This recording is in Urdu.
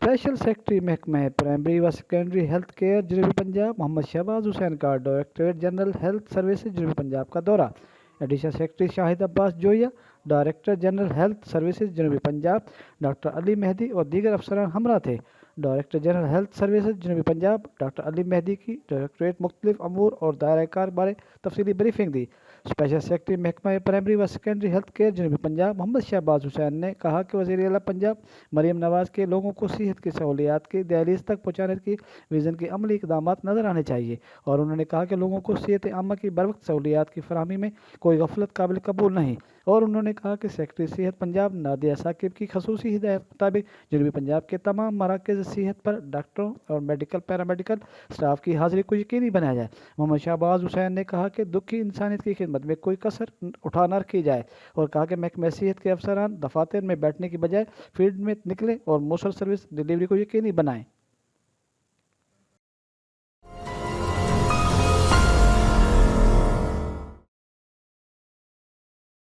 اسپیشل سیکرٹری محکمہ پرائمری و سیکنڈری ہیلتھ کیئر جنوبی پنجاب محمد شہباز حسین کا ڈائریکٹریٹ جنرل ہیلتھ سروسز جنوبی پنجاب کا دورہ۔ Additional secretary Shahid Abbas Joiya, director general health services جنوبی پنجاب ڈاکٹر علی مہدی اور دیگر افسران ہمراہ تھے۔ ڈائریکٹر جنرل ہیلتھ سروسز جنوبی پنجاب ڈاکٹر علی مہدی کی ڈائریکٹریٹ مختلف امور اور دائرہ کار بارے تفصیلی بریفنگ دی۔ اسپیشل سیکرٹری محکمہ پرائمری و سیکنڈری ہیلتھ کیئر جنوبی پنجاب محمد شہباز حسین نے کہا کہ وزیر اعلیٰ پنجاب مریم نواز کے لوگوں کو صحت کی سہولیات کی دہلیز تک پہنچانے کی ویژن کے عملی اقدامات نظر آنے چاہیے، اور انہوں نے کہا کہ لوگوں کو صحت عامہ کی بروقت سہولیات کی فراہمی میں کوئی غفلت قابل قبول نہیں، اور انہوں نے کہا کہ سیکرٹری صحت پنجاب نادیہ ثاقب کی خصوصی ہدایت کے مطابق جنوبی پنجاب کے تمام مراکز صحت پر ڈاکٹروں اور میڈیکل پیرامیڈیکل اسٹاف کی حاضری کو یقینی بنایا جائے۔ محمد شہباز حسین نے کہا کہ دکھی انسانیت کی خدمت میں کوئی کسر اٹھا نہ رکھی جائے، اور کہا کہ محکمہ صحت کے افسران دفاتر میں بیٹھنے کی بجائے فیلڈ میں نکلیں اور موصل سروس ڈیلیوری کو یقینی بنائیں۔